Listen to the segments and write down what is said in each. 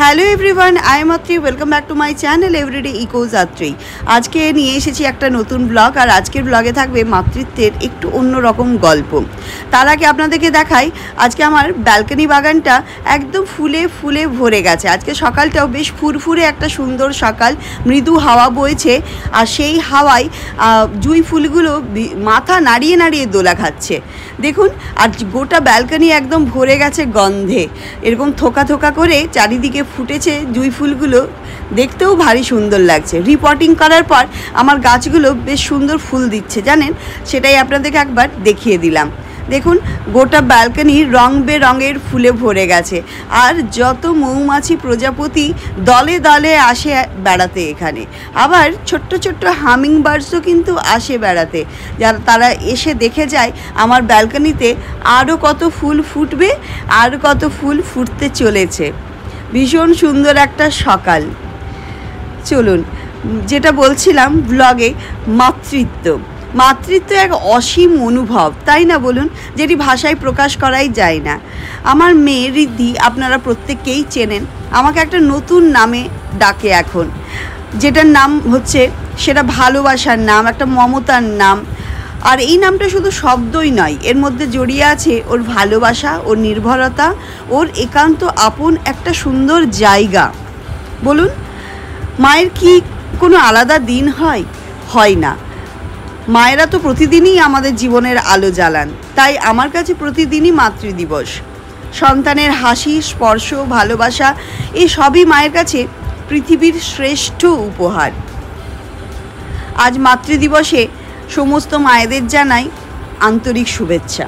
Hello everyone, I am Atri. Welcome back to my channel everyday echoes Atri. আজকে নিয়ে এসেছি একটা নতুন ব্লগ, আর আজকের ব্লগে থাকবে মাতৃত্বের একটু অন্যরকম গল্প। তার আগে আপনাদেরকে দেখাই, আজকে আমার ব্যালকনি বাগানটা একদম ফুলে ফুলে ভরে গেছে। আজকে সকালটাও বেশ ফুরফুরে একটা সুন্দর সকাল, মৃদু হাওয়া বইছে, আর সেই হাওয়ায় জুঁই ফুলগুলো মাথা নাড়িয়ে নাড়িয়ে দোলা খাচ্ছে দেখুন। আর গোটা ব্যালকনি একদম ভরে গেছে গন্ধে, এরকম থোকা থোকা করে চারিদিকে ফুটেছে জুঁই ফুলগুলো, দেখতেও ভারী সুন্দর লাগছে। রিপোর্টিং করার পর আমার গাছগুলো বেশ সুন্দর ফুল দিচ্ছে জানেন, সেটাই আপনাদেরকে একবার দেখিয়ে দিলাম। দেখুন গোটা ব্যালকনি রং বেরঙের ফুলে ভরে গেছে, আর যত মৌমাছি প্রজাপতি দলে দলে আসে বেড়াতে এখানে। আবার ছোট্ট ছোট্ট হামিং বার্ডসও কিন্তু আসে বেড়াতে, যারা তারা এসে দেখে যায় আমার ব্যালকনিতে আরও কত ফুল ফুটবে, আর কত ফুল ফুটতে চলেছে। ভীষণ সুন্দর একটা সকাল। চলুন, যেটা বলছিলাম ব্লগে, মাতৃত্ব এক অসীম অনুভব, তাই না বলুন, যেটি ভাষায় প্রকাশ করাই যায় না। আমার মেয়ে ঋদ্ধি আপনারা প্রত্যেককেই চেনেন, আমাকে একটা নতুন নামে ডাকে এখন, যেটার নাম হচ্ছে, সেটা ভালোবাসার নাম, একটা মমতার নাম। আর এই নামটা শুধু শব্দই নয়, এর মধ্যে জড়িয়ে আছে ওর ভালোবাসা, ওর নির্ভরতা, ওর একান্ত আপন একটা সুন্দর জায়গা। বলুন, মায়ের কি কোনো আলাদা দিন হয় না। মায়েরা তো প্রতিদিনই আমাদের জীবনের আলো জ্বালান, তাই আমার কাছে প্রতিদিনই মাতৃদিবস। সন্তানের হাসি, স্পর্শ, ভালোবাসা, এই সবই মায়ের কাছে পৃথিবীর শ্রেষ্ঠ উপহার। আজ মাতৃদিবসে সমস্ত মায়েদের জানাই আন্তরিক শুভেচ্ছা।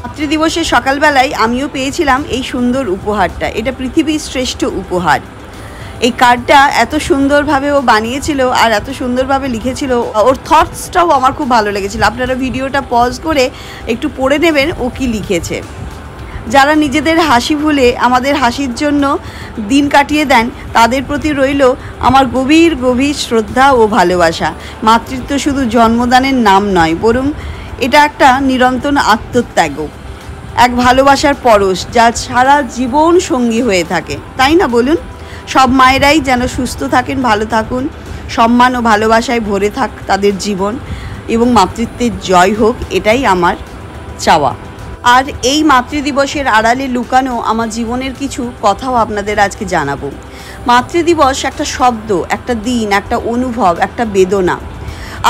মাতৃদিবসে সকালবেলায় আমিও পেয়েছিলাম এই সুন্দর উপহারটা, এটা পৃথিবীর শ্রেষ্ঠ উপহার। এই কার্ডটা এত সুন্দরভাবে ও বানিয়েছিল আর এত সুন্দরভাবে লিখেছিল, ওর থটসটাও আমার খুব ভালো লেগেছিল। আপনারা ভিডিওটা পজ করে একটু পড়ে নেবেন ও কি লিখেছে। যারা নিজেদের হাসি ভুলে আমাদের হাসির জন্য দিন কাটিয়ে দেন, তাদের প্রতি রইল আমার গভীর গভীর শ্রদ্ধা ও ভালোবাসা। মাতৃত্ব শুধু জন্মদানের নাম নয়, বরং এটা একটা নিরন্তর আত্মত্যাগও, এক ভালোবাসার পরশ, যা সারা জীবন সঙ্গী হয়ে থাকে, তাই না বলুন। সব মায়েরাই যেন সুস্থ থাকেন, ভালো থাকুন, সম্মান ও ভালোবাসায় ভরে থাক তাদের জীবন, এবং মাতৃত্বের জয় হোক, এটাই আমার চাওয়া। আর এই মাতৃদিবসের আড়ালে লুকানো আমার জীবনের কিছু কথাও আপনাদের আজকে জানাবো। মাতৃদিবস একটা শব্দ, একটা দিন, একটা অনুভব, একটা বেদনা।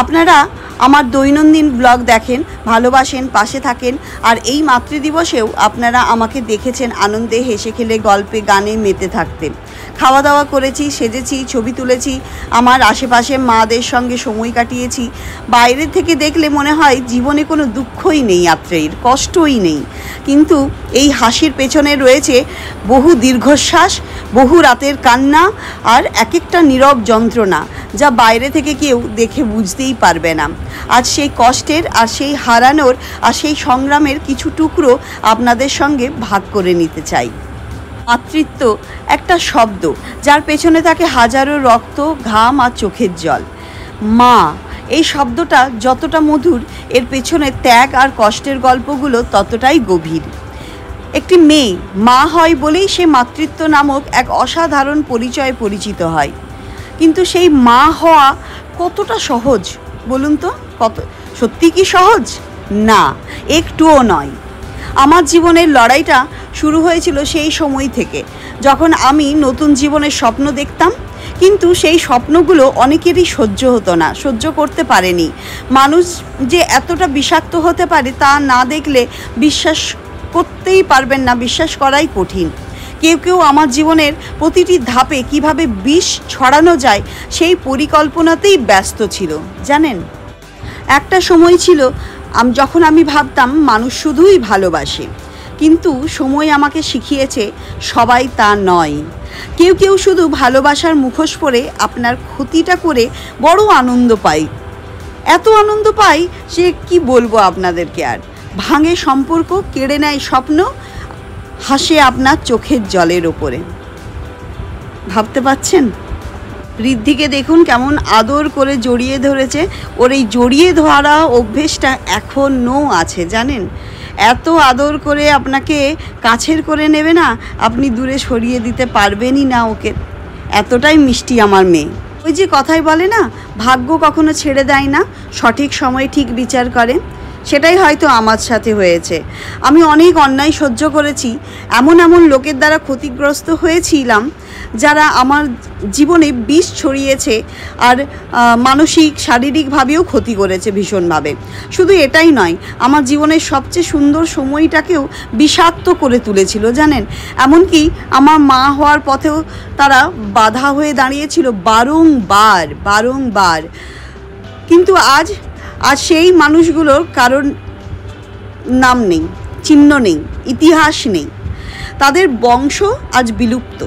আপনারা আমার দৈনন্দিন ব্লগ দেখেন, ভালোবাসেন, পাশে থাকেন, আর এই মাতৃদিবসেও আপনারা আমাকে দেখেছেন আনন্দে, হেসে খেলে, গল্পে গানে মেতে থাকতে। খাওয়া দাওয়া করেছি, সেজেছি, ছবি তুলেছি, আমার আশেপাশে মাদের সঙ্গে সময় কাটিয়েছি। বাইরে থেকে দেখলে মনে হয় জীবনে কোনো দুঃখই নেই, আত্রেয়ীর কষ্টই নেই, কিন্তু এই হাসির পেছনে রয়েছে বহু দীর্ঘশ্বাস, বহু রাতের কান্না, আর এক একটা নীরব যন্ত্রণা, যা বাইরে থেকে কেউ দেখে বুঝতেই পারবে না। আজ সেই কষ্টের, আর সেই হারানোর, আর সেই সংগ্রামের কিছু টুকরো আপনাদের সঙ্গে ভাগ করে নিতে চাই। মাতৃত্ব একটা শব্দ, যার পেছনে থাকে হাজারো রক্ত, ঘাম আর চোখের জল। মা, এই শব্দটা যতটা মধুর, এর পেছনে ত্যাগ আর কষ্টের গল্পগুলো ততটাই গভীর। একটি মেয়ে মা হয় বলেই সে মাতৃত্ব নামক এক অসাধারণ পরিচয়ে পরিচিত হয়। কিন্তু সেই মা হওয়া কতটা সহজ বলুন তো? সত্যি কি সহজ? না, একটুও নয়। আমার জীবনের লড়াইটা শুরু হয়েছিল সেই সময় থেকে, যখন আমি নতুন জীবনের স্বপ্ন দেখতাম, কিন্তু সেই স্বপ্নগুলো অনেকেরই সহ্য হতো না, সহ্য করতে পারেনি। মানুষ যে এতটা বিষাক্ত হতে পারে তা না দেখলে বিশ্বাস করতেই পারবেন না, বিশ্বাস করাই কঠিন। কেউ কেউ আমার জীবনের প্রতিটি ধাপে কিভাবে বিষ ছড়ানো যায় সেই পরিকল্পনাতেই ব্যস্ত ছিল জানেন। একটা সময় ছিল যখন আমি ভাবতাম মানুষ শুধুই ভালোবাসে, কিন্তু সময় আমাকে শিখিয়েছে সবাই তা নয়। কেউ কেউ শুধু ভালোবাসার মুখোশ পরে আপনার ক্ষতিটা করে বড় আনন্দ পায়, এত আনন্দ পায় সে কি বলবো আপনাদেরকে। আর ভাঙে সম্পর্ক, কেড়ে নেয় স্বপ্ন, হাসে আপনার চোখের জলের ওপরে। ভাবতে পাচ্ছেন? ঋদ্ধিকে দেখুন কেমন আদর করে জড়িয়ে ধরেছে। ওর এই জড়িয়ে ধরা অভ্যেসটা এখনও আছে জানেন, এত আদর করে আপনাকে কাছের করে নেবে না, আপনি দূরে সরিয়ে দিতে পারবেনই না ওকে। এতটাই মিষ্টি আমার মেয়ে। ওই যে কথাই বলে না, ভাগ্য কখনো ছেড়ে দেয় না, সঠিক সময়ে ঠিক বিচার করে। সেটাই হয়তো আমার সাথে হয়েছে। আমি অনেক অন্যায় সহ্য করেছি, এমন এমন লোকের দ্বারা ক্ষতিগ্রস্ত হয়েছিলাম যারা আমার জীবনে বিষ ছড়িয়েছে আর মানসিক শারীরিকভাবেও ক্ষতি করেছে ভীষণভাবে। শুধু এটাই নয়, আমার জীবনের সবচেয়ে সুন্দর সময়টাকেও বিষাক্ত করে তুলেছিল জানেন। এমনকি আমার মা হওয়ার পথেও তারা বাধা হয়ে দাঁড়িয়েছিল বারংবার। কিন্তু আজ সেই মানুষগুলোর কারণ নাম নেই, চিহ্ন নেই, ইতিহাস নেই। তাদের বংশ আজ বিলুপ্ত।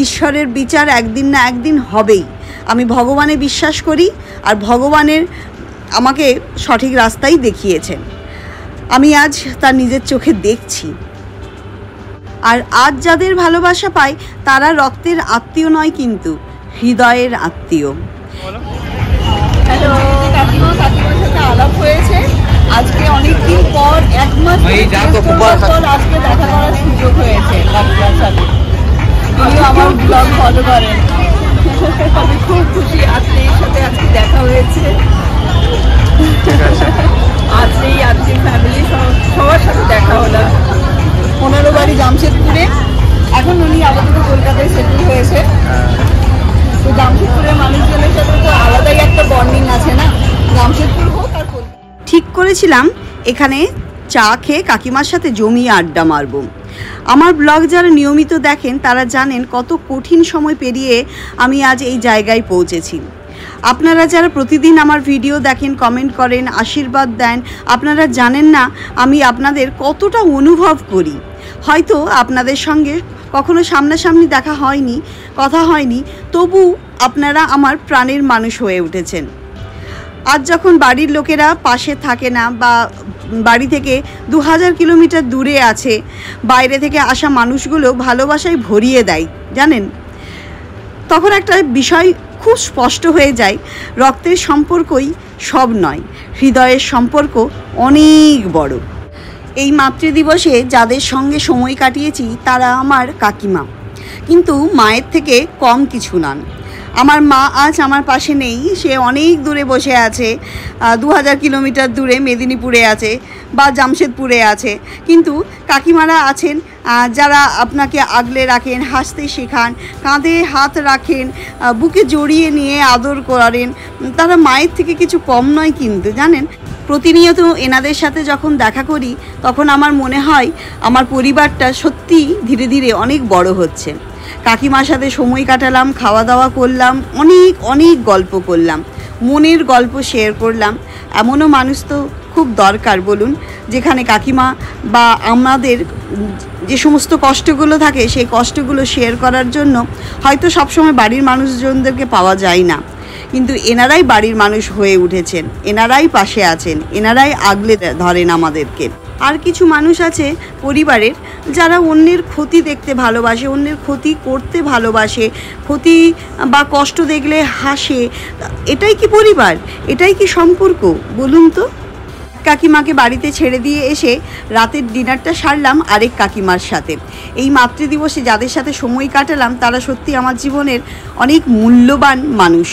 ঈশ্বরের বিচার একদিন না একদিন হবেই। আমি ভগবানে বিশ্বাস করি, আর ভগবানের আমাকে সঠিক রাস্তাই দেখিয়েছেন। আমি আজ তার নিজের চোখে দেখছি। আর আজ যাদের ভালোবাসা পাই তারা রক্তের আত্মীয় নয়, কিন্তু হৃদয়ের আত্মীয়। হ্যালো, কাকিমার সাথে আলাপ হয়েছে আজকে অনেকদিন পর, 1 মাস পর আজকে দেখা করার সুযোগ হয়েছে কাকিমার সাথে। উনিও আমার ব্লগ ফলো করেন। আমি খুব খুশি আজকের সাথে আজকে দেখা হয়েছে। আজকে ফ্যামিলি সবার সাথে দেখা হলো। ওনারও বাড়ি জামশেদপুরে, এখন উনি আপাতত কলকাতায় সেটেল হয়েছে। তো জামশেদপুরের মানুষজনের সাথে তো আলাদাই একটা বন্ডিং আছে না, জামশেদপুর হোক আর কলকাতা। ঠিক করেছিলাম এখানে চা খেয়ে কাকিমার সাথে জমিয়ে আড্ডা মারব। আমার ব্লগ যারা নিয়মিত দেখেন তারা জানেন কত কঠিন সময় পেরিয়ে আমি আজ এই জায়গায় পৌঁছেছি। আপনারা যারা প্রতিদিন আমার ভিডিও দেখেন, কমেন্ট করেন, আশীর্বাদ দেন, আপনারা জানেন না আমি আপনাদের কতটা অনুভব করি। হয়তো আপনাদের সঙ্গে কখনো সামনাসামনি দেখা হয়নি, কথা হয়নি, তবু আপনারা আমার প্রাণের মানুষ হয়ে উঠেছেন। আজ যখন বাড়ির লোকেরা পাশে থাকে না বা বাড়ি থেকে 2000 কিলোমিটার দূরে আছে, বাইরে থেকে আসা মানুষগুলো ভালোবাসায় ভরিয়ে দেয় জানেন, তখন একটা বিষয় খুব স্পষ্ট হয়ে যায়, রক্তের সম্পর্কই সব নয়, হৃদয়ের সম্পর্ক অনেক বড়। এই মাতৃদিবসে যাদের সঙ্গে সময় কাটিয়েছি তারা আমার কাকিমা, কিন্তু মায়ের থেকে কম কিছু নন। আমার মা আজ আমার পাশে নেই, সে অনেক দূরে বসে আছে, 2000 কিলোমিটার দূরে মেদিনীপুরে আছে বা জামশেদপুরে আছে। কিন্তু কাকিমারা আছেন যারা আপনাকে আগলে রাখেন, হাসতে শেখান, কাঁধে হাত রাখেন, বুকে জড়িয়ে নিয়ে আদর করেন। তারা মায়ের থেকে কিছু কম নয় কিন্তু জানেন। প্রতিনিয়ত এনাদের সাথে যখন দেখা করি তখন আমার মনে হয় আমার পরিবারটা সত্যি ধীরে ধীরে অনেক বড় হচ্ছে। কাকিমার সাথে সময় কাটালাম, খাওয়া দাওয়া করলাম, অনেক গল্প করলাম, মনের গল্প শেয়ার করলাম। এমনও মানুষ তো খুব দরকার বলুন, যেখানে কাকিমা বা আমাদের যে সমস্ত কষ্টগুলো থাকে সেই কষ্টগুলো শেয়ার করার জন্য হয়তো সবসময় বাড়ির মানুষজনদেরকে পাওয়া যায় না, কিন্তু এনারাই বাড়ির মানুষ হয়ে উঠেছেন, এনারাই পাশে আছেন, এনারাই আগলে ধরেন আমাদেরকে। আর কিছু মানুষ আছে পরিবারের যারা অন্যের ক্ষতি দেখতে ভালোবাসে, অন্যের ক্ষতি করতে ভালোবাসে, ক্ষতি বা কষ্ট দেখলে হাসে। এটাই কি পরিবার? এটাই কি সম্পর্ক বলুন তো? কাকিমাকে বাড়িতে ছেড়ে দিয়ে এসে রাতের ডিনারটা সারলাম আরেক কাকিমার সাথে। এই মাতৃদিবসে যাদের সাথে সময় কাটালাম তারা সত্যি আমার জীবনের অনেক মূল্যবান মানুষ।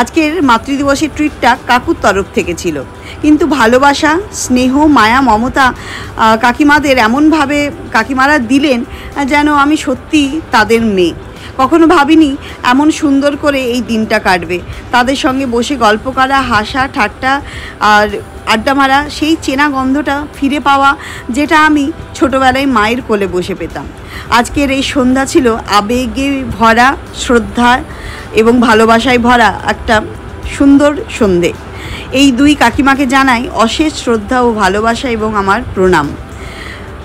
আজকের মাতৃদিবসের ট্রিটটা কাকুর তরফ থেকে ছিল, কিন্তু ভালোবাসা, স্নেহ, মায়া, মমতা কাকিমাদের এমনভাবে কাকিমারা দিলেন যেন আমি সত্যি তাদের মেয়ে। কখনো ভাবিনি এমন সুন্দর করে এই দিনটা কাটবে। তাদের সঙ্গে বসে গল্প করা, হাসা, ঠাট্টা আর আড্ডা মারা, সেই চেনা গন্ধটা ফিরে পাওয়া যেটা আমি ছোটোবেলায় মায়ের কোলে বসে পেতাম। আজকের এই সন্ধ্যা ছিল আবেগে ভরা, শ্রদ্ধা এবং ভালোবাসায় ভরা একটা সুন্দর সন্ধে। এই দুই কাকিমাকে জানাই অশেষ শ্রদ্ধা ও ভালোবাসা এবং আমার প্রণাম।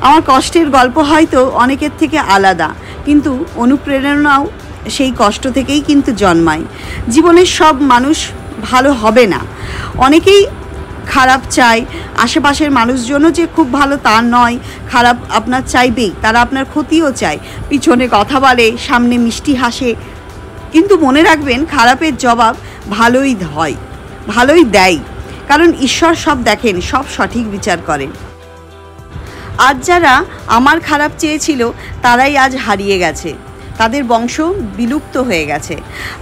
আমার কষ্টের গল্প হয়তো অনেকের থেকে আলাদা, কিন্তু অনুপ্রেরণাও সেই কষ্ট থেকেই কিন্তু জন্মায়। জীবনের সব মানুষ ভালো হবে না, অনেকেই খারাপ চায়। আশেপাশের মানুষজনও যে খুব ভালো তা নয়, খারাপ আপনার চাইবেই, তারা আপনার ক্ষতিও চায়, পিছনে কথা বলে, সামনে মিষ্টি হাসে। কিন্তু মনে রাখবেন, খারাপের জবাব ভালোই হয়, ভালোই দেয়, কারণ ঈশ্বর সব দেখেন, সব সঠিক বিচার করেন। আজ যারা আমার খারাপ চেয়েছিল তারাই আজ হারিয়ে গেছে, তাদের বংশ বিলুপ্ত হয়ে গেছে।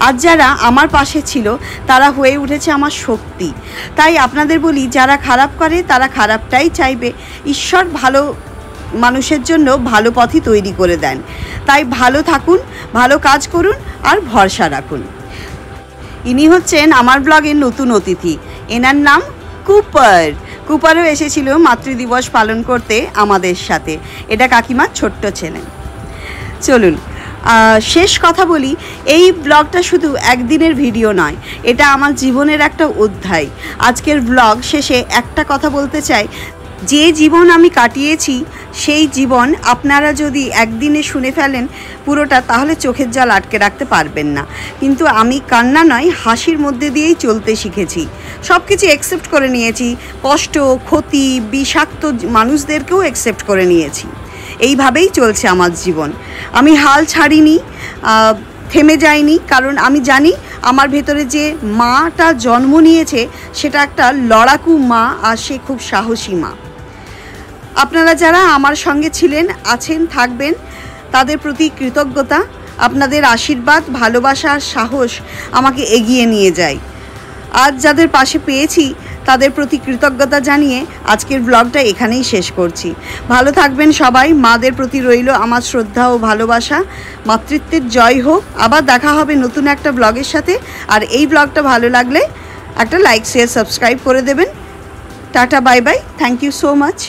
আজ যারা আমার পাশে ছিল তারা হয়ে উঠেছে আমার শক্তি। তাই আপনাদের বলি, যারা খারাপ করে তারা খারাপটাই চাইবে। ঈশ্বর ভালো মানুষের জন্য ভালো পথই তৈরি করে দেন। তাই ভালো থাকুন, ভালো কাজ করুন আর ভরসা রাখুন। ইনি হচ্ছেন আমার ব্লগের নতুন অতিথি, এনার নাম কুপার। কুপারও এসেছিল মাতৃদিবস পালন করতে আমাদের সাথে। এটা কাকিমার ছোট্ট ছেলে। চলুন শেষ কথা বলি, এই ব্লগটা শুধু একদিনের ভিডিও নয়, এটা আমার জীবনের একটা অধ্যায়। আজকের ব্লগ শেষে একটা কথা বলতে চাই, যে জীবন আমি কাটিয়েছি সেই জীবন আপনারা যদি একদিনে শুনে ফেলেন পুরোটা, তাহলে চোখের জল আটকে রাখতে পারবেন না। কিন্তু আমি কান্না নয়, হাসির মধ্যে দিয়েই চলতে শিখেছি। সব কিছু অ্যাকসেপ্ট করে নিয়েছি, কষ্ট, ক্ষতি, বিষাক্ত মানুষদেরকেও অ্যাকসেপ্ট করে নিয়েছি। এইভাবেই চলছে আমার জীবন। আমি হাল ছাড়িনি, থেমে যাইনি, কারণ আমি জানি আমার ভেতরে যে মাটা জন্ম নিয়েছে সেটা একটা লড়াকু মা, আর সে খুব সাহসী মা। আপনারা যারা আমার সঙ্গে ছিলেন, আছেন, থাকবেন, তাদের প্রতি কৃতজ্ঞতা। আপনাদের আশীর্বাদ, ভালোবাসা আর সাহস আমাকে এগিয়ে নিয়ে যায়। আজ যাদের পাশে পেয়েছি তাদের প্রতি কৃতজ্ঞতা জানিয়ে আজকের ব্লগটা এখানেই শেষ করছি। ভালো থাকবেন সবাই। মাদের প্রতি রইল আমার শ্রদ্ধা ও ভালোবাসা। মাতৃত্বের জয় হোক। আবার দেখা হবে নতুন একটা ব্লগের সাথে। আর এই ব্লগটা ভালো লাগলে একটা লাইক, শেয়ার, সাবস্ক্রাইব করে দেবেন। Tata, bye bye, thank you so much.